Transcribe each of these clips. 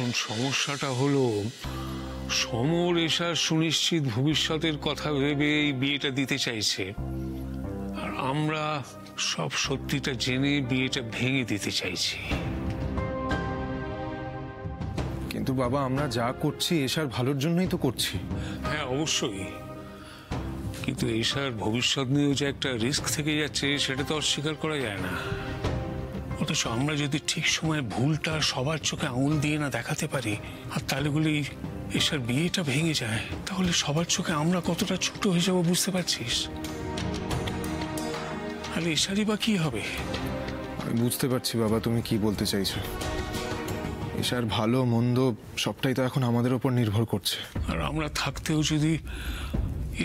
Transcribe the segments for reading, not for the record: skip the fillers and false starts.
এখন সমস্যাটা হলো সমর এসার সুনিশ্চিত ভবিষ্যতের কথা ভেবে এই বিয়েটা দিতে চাইছে, আর আমরা সব সত্যিটা জেনে বিয়েটা ভেঙে দিতে চাইছি। কিন্তু বাবা, আমরা যা করছি এসার ভালোর জন্যই তো করছি। হ্যাঁ অবশ্যই, কিন্তু এসার ভবিষ্যৎ নিয়েও যে একটা রিস্ক থেকে যাচ্ছে সেটা তো অস্বীকার করা যায় না। অথচ আমরা যদি ঠিক সময়ে ভুলটা সবার চোখে আঙুল দিয়ে না দেখাতে পারি, আর তাহলে বলি এসার বিয়েটা ভেঙে যায়, তাহলে সবার চোখে আমরা কতটা ছোট হয়ে যাবো বুঝতে পারছিস? আর এসারই বা কি হবে? আমি বুঝতে পারছি বাবা তুমি কি বলতে চাইছো। এসার ভালো মন্দ সবটাই তো এখন আমাদের উপর নির্ভর করছে। আর আমরা থাকতেও যদি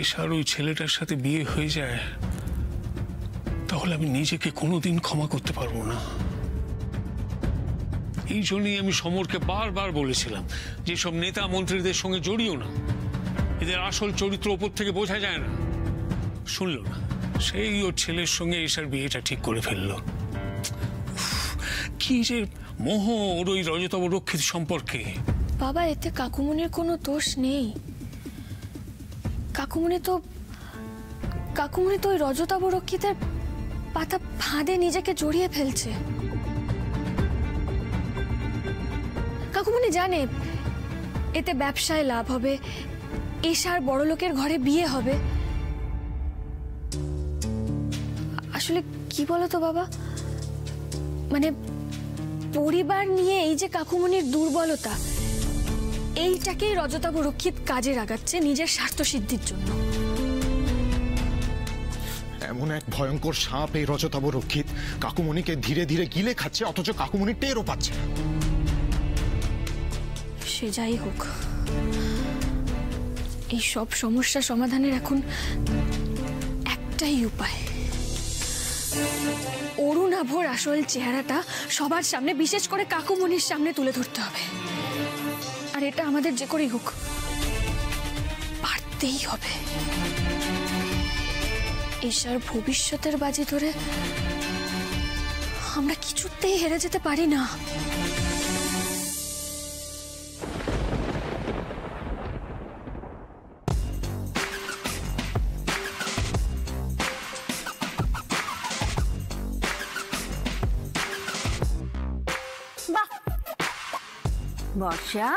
এসার ওই ছেলেটার সাথে বিয়ে হয়ে যায়, তাহলে আমি নিজেকে কোনোদিন ক্ষমা করতে পারবো না। এই জন্যই আমি সমরকে বারবার বলেছিলাম যে সব নেতা মন্ত্রীদের সঙ্গে জড়িও না, এদের আসল চরিত্র ওপর থেকে বোঝা যায় না। শুনলো না, সেই ওর ছেলের সঙ্গে এসার বিয়েটা ঠিক করে ফেললো। কি যে মোহ ওর ওই রজতব রক্ষিত সম্পর্কে। বাবা, এতে কাকুমনির কোনো দোষ নেই। কাকুমনি তো ওই রজতাভ রক্ষিতের পাতা ফাঁদে নিজেকে জড়িয়ে ফেলছে। কাকুমনি জানে এতে ব্যবসায় লাভ হবে, এসার বড় লোকের ঘরে বিয়ে হবে। আসলে কি বলতো বাবা, মানে পরিবার নিয়ে এই যে কাকুমনির দুর্বলতা, এইটাকেই রজতাভ রক্ষিত কাজে লাগাচ্ছে নিজের স্বার্থ সিদ্ধির জন্য। এমন এক ভয়ঙ্কর সাপ এই রজতাভ রক্ষিত কাকুমনিকে ধীরে ধীরে গিলে খাচ্ছে, অথচ কাকুমনি টেরও পাচ্ছে না। সে যাই হোক, এই সব সমস্যা সমাধানের এখন একটাই উপায়, অরুণাভর আসল চেহারাটা সবার সামনে, বিশেষ করে কাকুমনির সামনে তুলে ধরতে হবে। আর এটা আমাদের যে করেই হোক পারতেই হবে। এসার ভবিষ্যতের বাজি ধরে আমরা কিছুতেই হেরে যেতে পারি না। বর্ষা,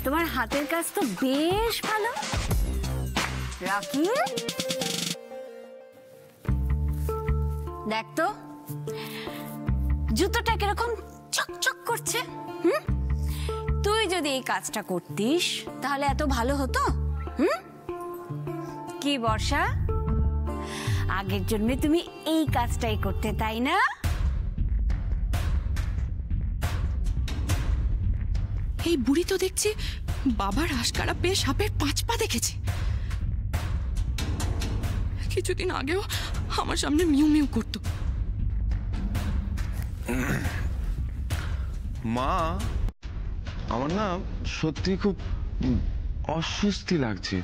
তোমার হাতের কাজ তো বেশ ভালো। রাখি, দেখ তো জুতোটা কিরকম চকচক করছে। তুই যদি এই কাজটা করতিস তাহলে এত ভালো হতো। কি বর্ষা, আগের জন্মে তুমি এই কাজটাই করতে, তাই না? এই বুড়ি তো দেখছি বাবার আশকারা পেয়ে সাপের 5 পা দেখেছে। কিছুদিন আগেও আমার সামনে মিউ মিউ করতো। মা, আমার না সত্যি খুব অস্বস্তি লাগছে।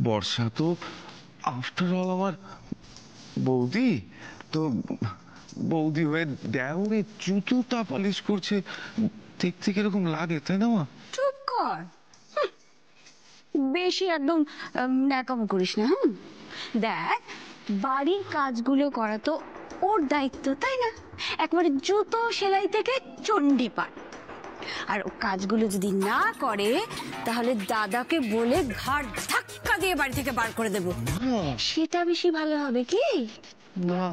বর্ষা তো আফটার অল আমার বৌদি, তো বৌদি হয়ে দেওরে জুতোটা পালিশ করছে, দেখতে কিরকম লাগে, তাই না মা? চুপ কর, বেশি একদম ন্যাকামো করিস না। দেখ, বাড়ির কাজগুলো করা তো ওর দায়িত্ব, তাই না? একবারে জুতো সেলাই থেকে চণ্ডীপাঠ। আর ও কাজগুলো যদি না করে তাহলে দাদাকে বলে ঘাড় ধাক্কা দিয়ে বাড়ি থেকে বার করে দেবো। সেটা বেশি ভালো হবে কি না?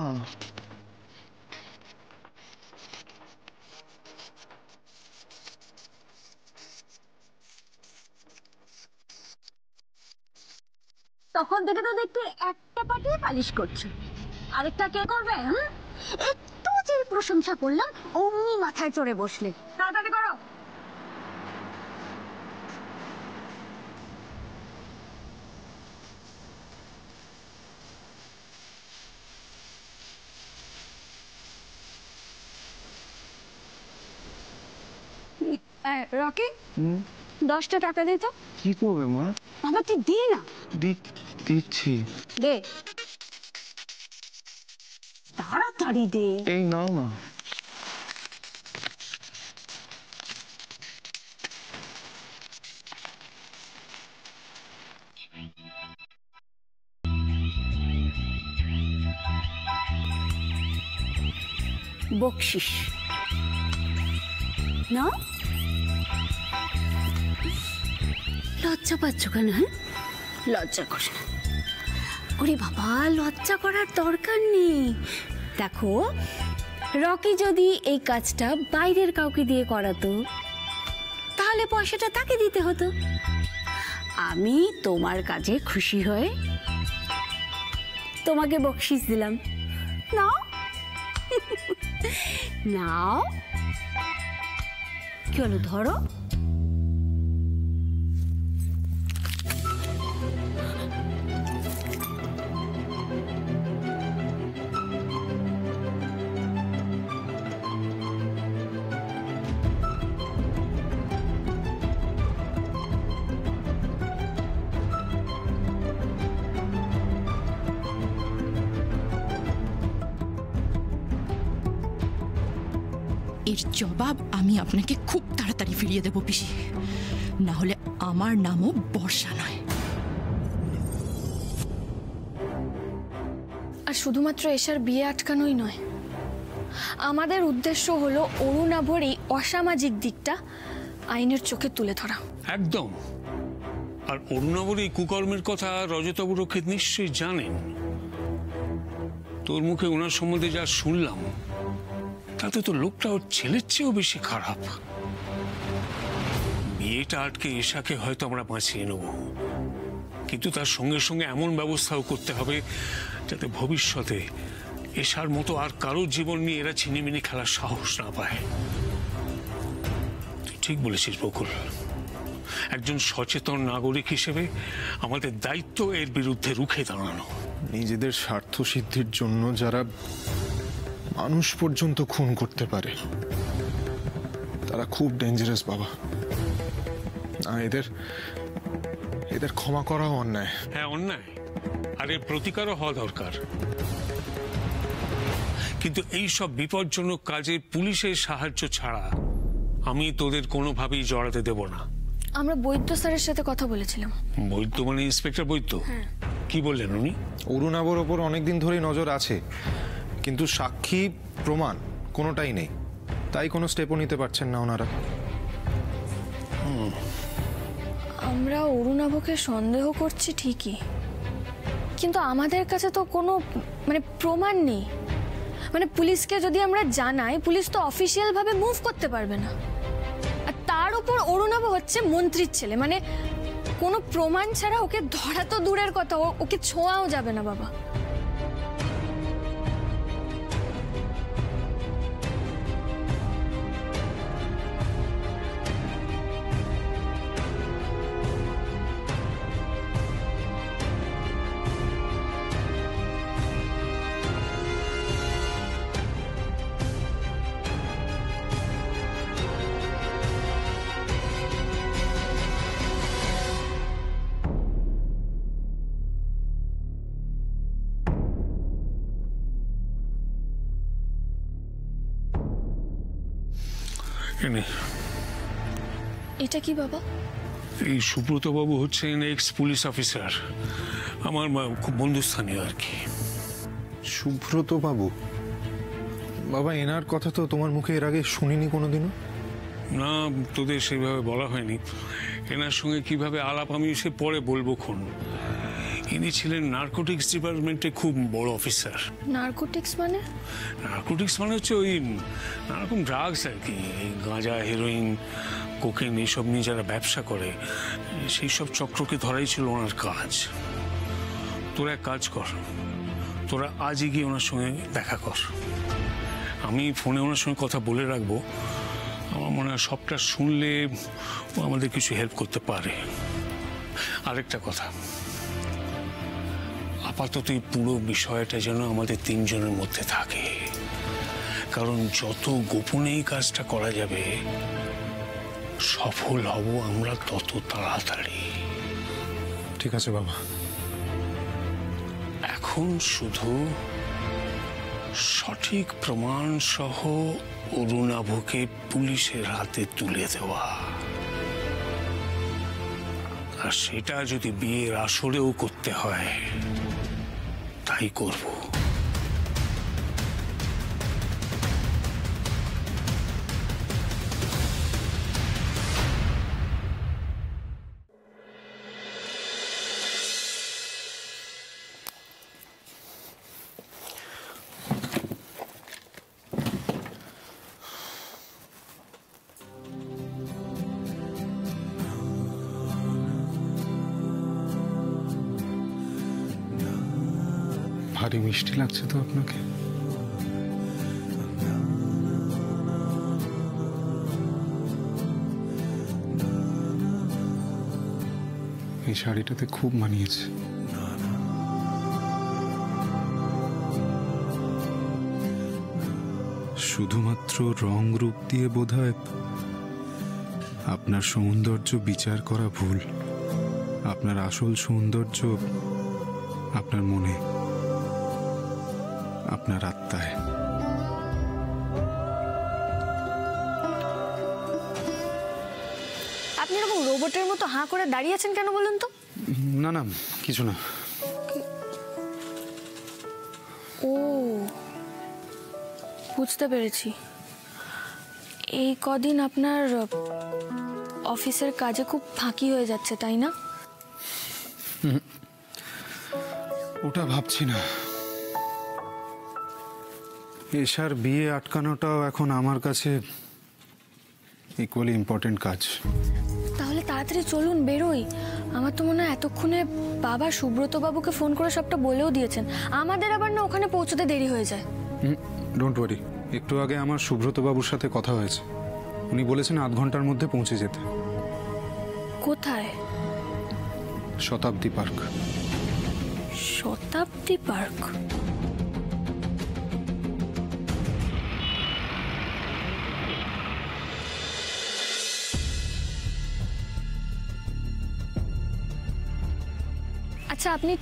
তখন থেকে তো দেখতে একটা পাটিয়ে পালিশ করছো, আরেকটা কে করবে? একটু যে প্রশংসা করলাম অমনি মাথায় চড়ে বসলে। তাড়াতাড়ি করো। রকি, 10টা টাকা দে তো। কি করবে মা? বাবা তুই দে না। দিচ্ছি। দে, তাড়াতাড়ি দে। এই নাও না। বকশিস না। লজ্জা পাচ্ছ কেন? হ্যাঁ, লজ্জা কর না। ওরে বাবা, লজ্জা করার দরকার নেই। দেখো, রকি যদি এই কাজটা বাইরের কাউকে দিয়ে করাতো তাহলে পয়সাটা তাকে দিতে হতো। আমি তোমার কাজে খুশি হয়ে তোমাকে বকশিস দিলাম। নাও নাও, কি হলো, ধরো। এর জবাব আমি আপনাকে খুব তাড়াতাড়ি ফিরিয়ে দেব পিসি, না হলে আমার নামও বর্ষা নয়। আর শুধুমাত্র এশার বিয়ে আটকানোই নয়, আমাদের উদ্দেশ্য হলো অরুণাভর এই অসামাজিক দিকটা আইনের চোখে তুলে ধরা। একদম। আর অরুণাভর এই কুকর্মের কথা রজতাভ রক্ষিত নিশ্চয়ই জানেন। তোর মুখে ওনার সম্বন্ধে যা শুনলাম তাতে তো লোকটা ওর ছেলের চেয়েও বেশি খারাপ। বিয়েটা আটকে এশাকে হয়তো আমরা বাঁচিয়ে নেব, কিন্তু তার সঙ্গে সঙ্গে এমন ব্যবস্থাও করতে হবে যাতে ভবিষ্যতে এশার মতো আর কারোর জীবন নিয়ে এরা ছিনিমিনি খেলার সাহস না পায়। তুই ঠিক বলেছিস বকুল, একজন সচেতন নাগরিক হিসেবে আমাদের দায়িত্ব এর বিরুদ্ধে রুখে দাঁড়ানো। নিজেদের স্বার্থ সিদ্ধির জন্য যারা মানুষ পর্যন্ত খুন করতে পারে তারা খুব ডেঞ্জারাস বাবা। এদের এদের ক্ষমা করাও অন্যায়। হ্যাঁ, অন্যায়, আর এর প্রতিকারও হওয়া দরকার। কিন্তু এই সব বিপজ্জনক কাজে পুলিশের সাহায্য ছাড়া আমি তোদের কোনোভাবেই জড়াতে দেব না। আমরা বৈদ্য স্যারের সাথে কথা বলেছিলাম। বৈদ্য মানে ইন্সপেক্টর বৈদ্য? কি বললেন উনি? অরুণাভর ওপর অনেকদিন ধরেই নজর আছে, কিন্তু সাক্ষী প্রমাণ কোনোটাই নেই, তাই কোনো স্টেপও নিতে পারছেন না ওনারা। আমরা অরুণাভকে সন্দেহ করছি ঠিকই, কিন্তু আমাদের কাছে তো কোনো প্রমাণ নেই। পুলিশকে যদি আমরা জানাই, পুলিশ তো অফিসিয়াল ভাবে মুভ করতে পারবে না। আর তার উপর অরুণাভ হচ্ছে মন্ত্রীর ছেলে, কোনো প্রমাণ ছাড়া ওকে ধরা তো দূরের কথা, ওকে ছোঁয়াও যাবে না বাবা। এটা কি বাবা? এই সুব্রত বাবু হচ্ছেন এক্স পুলিশ অফিসার, আমার খুব বন্ধুস্থানীয় আর কি। সুব্রত বাবু? বাবা, এনার কথা তো তোমার মুখে এর আগে শুনিনি কোনোদিনও। না, তোদের সেইভাবে বলা হয়নি। এনার সঙ্গে কিভাবে আলাপ আমি সে পরে বলবো খন। ইনি ছিলেন নার্কোটিক্স ডিপার্টমেন্টে খুব বড় অফিসার। নার্কোটিক্স মানে? নার্কোটিক্স মানে হচ্ছে ওই নানারকম ড্রাগস আর কি, গাঁজা, হেরোইন, কোকেন, এইসব নিয়ে যারা ব্যবসা করে সেই সব চক্রকে ধরাই ছিল ওনার কাজ। তোরা এক কাজ কর, তোরা আজই গিয়ে ওনার সঙ্গে দেখা কর। আমি ফোনে ওনার সঙ্গে কথা বলে রাখবো। আমার মনে হয় সবটা শুনলে ও আমাদের কিছু হেল্প করতে পারে। আরেকটা কথা, আপাতত এই পুরো বিষয়টা যেন আমাদের তিনজনের মধ্যে থাকে, কারণ যত গোপনে এই কাজটা করা যাবে সফল হব আমরা তত তাড়াতাড়ি। ঠিক আছে বাবা। এখন শুধু সঠিক প্রমাণ সহ অরুণাভকে পুলিশের হাতে তুলে দেওয়া, আর সেটা যদি বিয়ের আসরেও করতে হয় তাই করব। ভারী মিষ্টি লাগছে তো আপনাকে। এই শাড়িটাতে খুব মানিয়েছে। শুধুমাত্র রং রূপ দিয়ে বোধহয় আপনার সৌন্দর্য বিচার করা ভুল। আপনার আসল সৌন্দর্য আপনার মনে, আপনার আত্মায়। আপনি এরকম রোবটের মতো হাঁ করে দাঁড়িয়ে আছেন কেন বলুন তো? না না, কিছু না। ও, বুঝতে পেরেছি। এই কদিন আপনার অফিসের কাজে খুব ফাঁকি হয়ে যাচ্ছে, তাই না? ওটা ভাবছি না। এশার বিয়ে আটকানোটাও এখন আমার কাছে ইকুয়ালি ইম্পর্টেন্ট কাজ। তাহলে তাড়াতাড়ি চলুন, বেরোই। আমার তো মনে হয় এতক্ষণে বাবা সুব্রত বাবুকে ফোন করে সবটা বলেও দিয়েছেন। আমাদের আবার না ওখানে পৌঁছতে দেরি হয়ে যায়। ডোন্ট ওয়ারি, একটু আগে আমার সুব্রত বাবুর সাথে কথা হয়েছে। উনি বলেছেন 8 ঘন্টার মধ্যে পৌঁছে যেতে। কোথায়? শতাব্দী পার্ক। শতাব্দী পার্ক? আচ্ছা, আপনি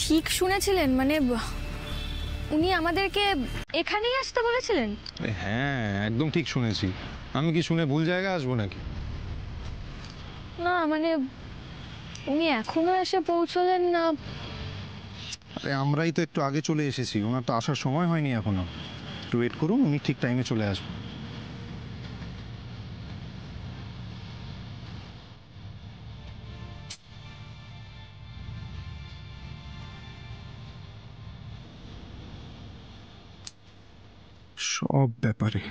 ঠিক শুনেছিলেন? মানে উনি আমাদেরকে এখানেই আসতে বলেছিলেন? হ্যাঁ, একদম ঠিক শুনেছি। আমি কি শুনে ভুল জায়গায় আসবো নাকি? না মানে উনি এখনো এসে পৌঁছলেন না। আরে আমরাই তো একটু আগে চলে এসেছি, ওনার তো আসার সময় হয়নি এখনো। একটু ওয়েট করুন, উনি ঠিক টাইমে চলে আসবেন। সব ব্যাপারে,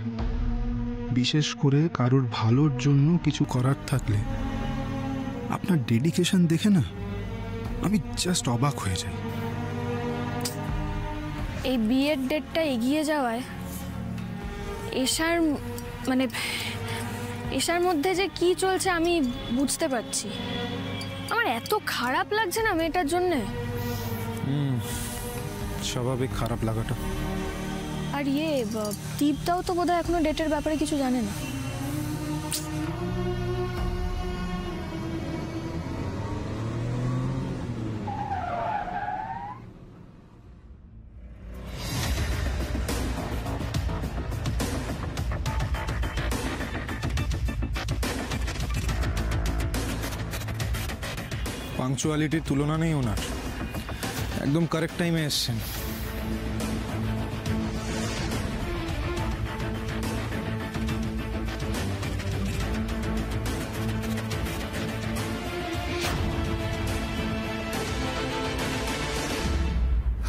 বিশেষ করে কারোর ভালোর জন্য কিছু করার থাকলে আপনার ডেডিকেশন দেখে না আমি জাস্ট অবাক হয়ে যাই। এই বিয়ের ডেটটা এগিয়ে যাওয়ায় এশার মধ্যে যে কি চলছে আমি বুঝতে পারছি। আমার এত খারাপ লাগছে না মেয়েটার জন্যে। স্বাভাবিক খারাপ লাগাটা। আর দীপদাও তো বোধহয় এখনো ডেটের ব্যাপারে কিছু জানে না। পাংচুয়ালিটির তুলনা নেই ওনার। একদম কারেক্ট টাইমে এসছেন।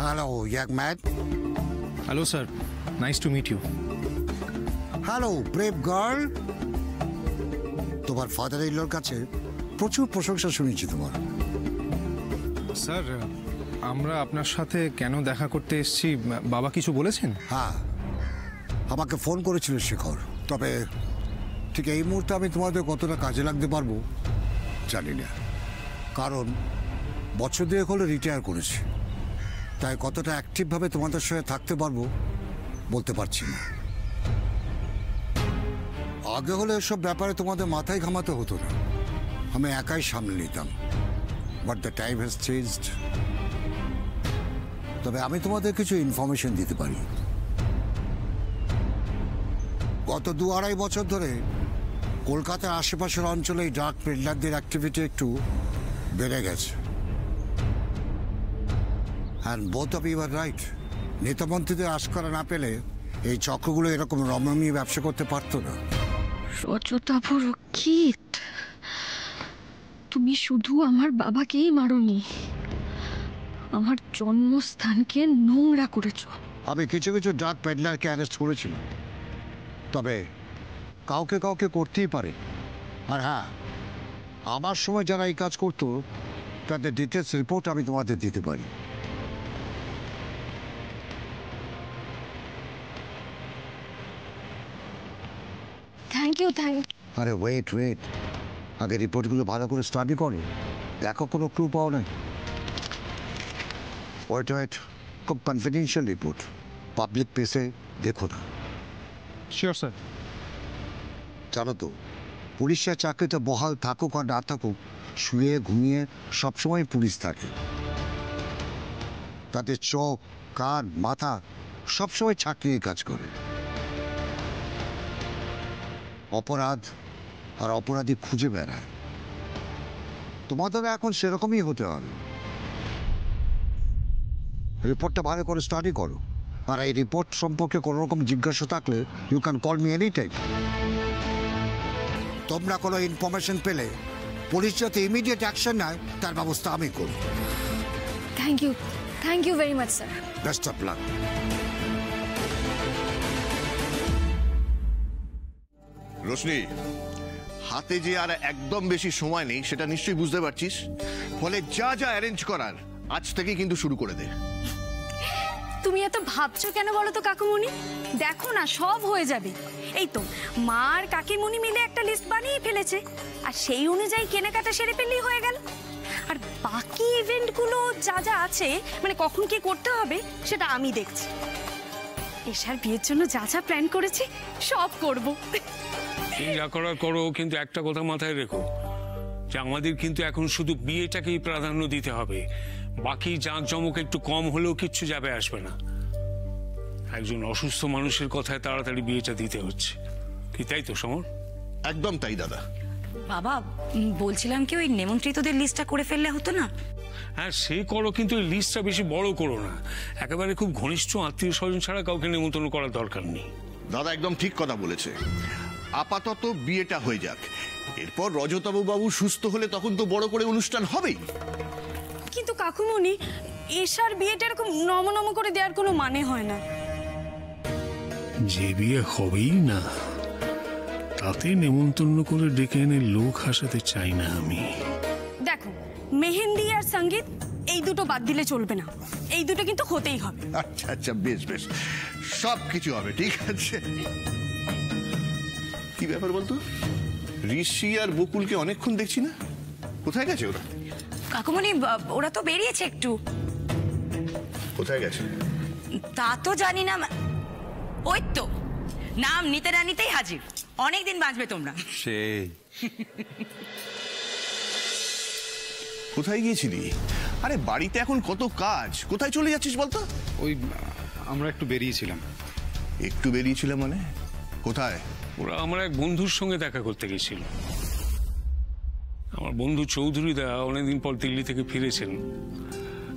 Hello, young man. Hello sir, nice to meet you. Hello, brave girl. তোমার ফাদার ইন লর কাছে প্রচুর প্রশংসা শুনেছি তোমার। স্যার, আমরা আপনার সাথে কেন দেখা করতে এসেছি বাবা কিছু বলেছেন? হ্যাঁ, আমাকে ফোন করেছিল শেখর। তবে ঠিক এই মুহূর্তে আমি তোমাদের কতটা কাজে লাগতে পারবো জানি না, কারণ বছর দুয়েক হলো রিটায়ার করেছি। তাই কতটা অ্যাক্টিভভাবে তোমাদের সঙ্গে থাকতে পারবো বলতে পারছি না। আগে হলে এসব ব্যাপারে তোমাদের মাথায় ঘামাতে হতো না, আমি একাই সামলে নিতাম। But the time has changed. তবে আমি তোমাদের কিছু ইনফরমেশন দিতে পারি। গত 2-2.5 বছর ধরে কলকাতার আশেপাশের অঞ্চলে এই ডার্ক পেডলারদের অ্যাক্টিভিটি একটু বেড়ে গেছে। And both of you are right. নেতামন্ত্রীদের আশকারা না পেলে এই চক্রগুলো এরকম রমরমিয়ে ব্যবসা করতে পারতো না। রজতাভ রক্ষিত, তুমি শুধু আমার বাবাকেই মারোনি, আমার জন্মস্থানকে নোংরা করেছো। আমি কিছু কিছু ডার্ক পেডলারকে অ্যারেস্ট করেছিলাম, তবে কাউকে কাউকে করতেই পারে। আর হ্যাঁ, আমার সময় যারা এই কাজ করতো তাদের ডিটেলস রিপোর্ট আমি তোমাদের দিতে পারি। থ্যাংক ইউ আরে ওয়েট আগে রিপোর্টগুলো ভালো করে স্টাডি করো, দেখো কোনো ক্লু পাও নাই। ওয়েট খুব কনফিডেন্সিয়াল রিপোর্ট, পাবলিক প্লেসে দেখো না। Sure sir. জানো তো, পুলিশের চাকরিতে বহাল থাকুক আর না থাকুক, শুয়ে ঘুমিয়ে সবসময় পুলিশ থাকে। তাদের চোখ, কান, মাথা সবসময় চাকরির কাজ করে। অপরাধ আর অপরাধী খুঁজে বেড়ায়। তোমাদের এখন সেরকমই হতে হবে। রিপোর্টটা ভালো করে স্টাডি করো, আর এই রিপোর্ট সম্পর্কে কোনো রকম জিজ্ঞাসা থাকলে you can call me any time. তোমরা কোনো ইনফরমেশন পেলে পুলিশ যাতে ইমিডিয়েট অ্যাকশন নেয় তার ব্যবস্থা আমি করব। Thank you very much sir. Best of luck. Roshni, হাতে যে আর একদম বেশি সময় নেই সেটা নিশ্চয়ই বুঝতে পারছিস, ফলে যা অ্যারেঞ্জ করার আজ থেকেই কিন্তু শুরু করে দে। তুমি এত ভাবছো কেন বলো তো কাকুমণি? দেখো না, সব হয়ে যাবে। এই তো মা আর কাকিমণি মিলে একটা লিস্ট বানিয়ে ফেলেছে, আর সেই অনুযায়ী কেনাকাটা সেরে ফেললেই হয়ে গেল। আর বাকি ইভেন্টগুলো যা আছে, মানে কখন কি করতে হবে সেটা আমি দেখছি। এশার বিয়ের জন্য যা প্ল্যান করেছি সব করব। তুমি যা করার করো, কিন্তু একটা কথা মাথায় রেখো যে আমাদের কিন্তু এখন শুধু বিয়েটাকেই প্রাধান্য দিতে হবে। বাকি জাঁকজমক একটু কম হলেও কিচ্ছু যাবে আসবে না। একজন অসুস্থ মানুষের কথায় তাড়াতাড়ি বিয়েটা দিতে হচ্ছে, কি তাই তো সমর? একদম তাই দাদা। বাবা, বলছিলাম কি ওই নেমন্ত্রিতদের লিস্টটা করে ফেললে হতো না? হ্যাঁ সে করো, কিন্তু এই লিস্টটা বেশি বড় করো না। একেবারে খুব ঘনিষ্ঠ আত্মীয় স্বজন ছাড়া কাউকে নেমন্ত্রণ করার দরকার নেই। দাদা একদম ঠিক কথা বলেছে। আপাতত বিয়েটা হয়ে যাক, এরপর রজতাবু বাবু সুস্থ হলে তখন তো বড় করে অনুষ্ঠান হবেই। কিন্তু কাকুমণি, এশার বিয়েটা এরকম নম করে দেওয়ার কোনো মানে হয় না। যে বিয়ে হবেই না তাতে নেমন্তন্ন করে ডেকে এনে লোক হাসাতে চাই না আমি। দেখো, মেহেন্দি আর সঙ্গীত এই দুটো বাদ দিলে চলবে না, এই দুটো কিন্তু হতেই হবে। আচ্ছা বেশ সব কিছু হবে, ঠিক আছে। কি ব্যাপার বলতো, ঋষি আর বকুলকে অনেকক্ষণ দেখছি না, কোথায় গেছে ওরা? কাকুমণি, ওরা তো বেরিয়েছে একটু। কোথায় গেছে তা তো জানি না। ওই তো নাম নিতে না নিতেই হাজির। অনেকদিন বাঁচবে তোমরা। সেই কোথায় গিয়েছিলি? আরে বাড়িতে এখন কত কাজ, কোথায় চলে যাচ্ছিস বলতো? ওই আমরা একটু বেরিয়েছিলাম। একটু বেরিয়েছিলাম মানে কোথায়? ওরা আমার এক বন্ধুর সঙ্গে দেখা করতে গেছিল। আমার বন্ধু চৌধুরী দা অনেকদিন পর দিল্লি থেকে ফিরেছেন,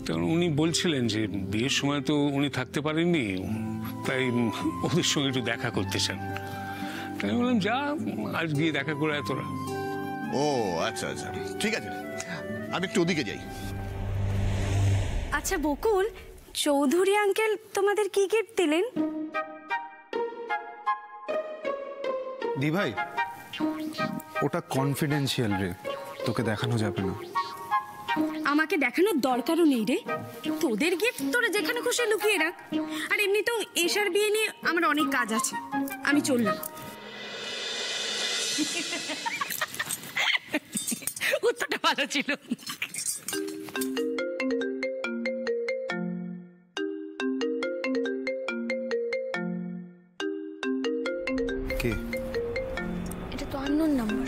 তখন উনি বলছিলেন যে বিয়ের সময় তো উনি থাকতে পারেননি, তাই ওদের সঙ্গে একটু দেখা করতে চান। তাই বললাম যা, আজ গিয়ে দেখা করে তোরা। ও আচ্ছা ঠিক আছে, আমি একটু ওদিকে যাই। আচ্ছা বকুল, চৌধুরী আঙ্কেল তোমাদের কি গিফট দিলেন? দি ভাই, ওটা কনফিডেন্সিয়াল রে, তোকে দেখানো যাবে না। আমাকে দেখানোর দরকারও নেই রে, তোদের গিফট তোরা যেখানে খুশি লুকিয়ে রাখ। আর এমনিতেও এশার বিয়ে নিয়ে আমার অনেক কাজ আছে, আমি চললাম। উত্তরটা ভালো ছিল। কে? এটা তো আননোন নাম্বার।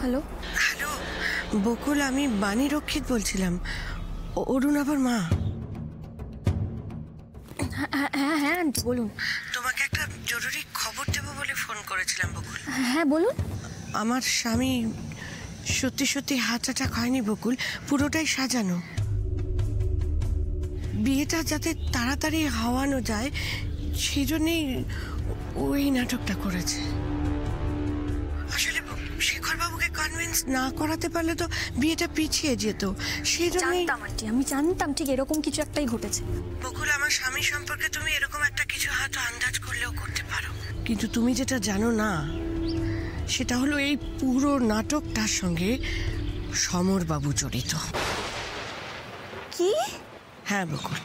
হ্যালো হ্যালো বকুল, আমি বাণী রক্ষিত বলছিলাম, অরুণ আবার মা। হ্যাঁ আন্টি বলুন। তোমাকে একটা জরুরি খবর দেবো বলে ফোন করেছিলাম বকুল। হ্যাঁ বলুন। আমার স্বামী সত্যি হার্ট অ্যাটাক হয়নি বকুল, পুরোটাই সাজানো। বিয়েটা যাতে তাড়াতাড়ি হওয়ানো যায় সেই জন্যেই ওই নাটকটা করেছে। আসলে শেখর বাবুকে কনভিন্স না করাতে পারলে তো বিয়েটা পিছিয়ে যেত, সেই জন্যই। আমি জানতাম ঠিক এরকম কিছু একটাই ঘটেছে। বকুল, আমার স্বামী সম্পর্কে তুমি এরকম একটা কিছু হয়তো আন্দাজ করলেও করতে পারো, কিন্তু তুমি যেটা জানো না সেটা হলো এই পুরো নাটকটার সঙ্গে সমর বাবু জড়িত। কি? হ্যাঁ বকুল,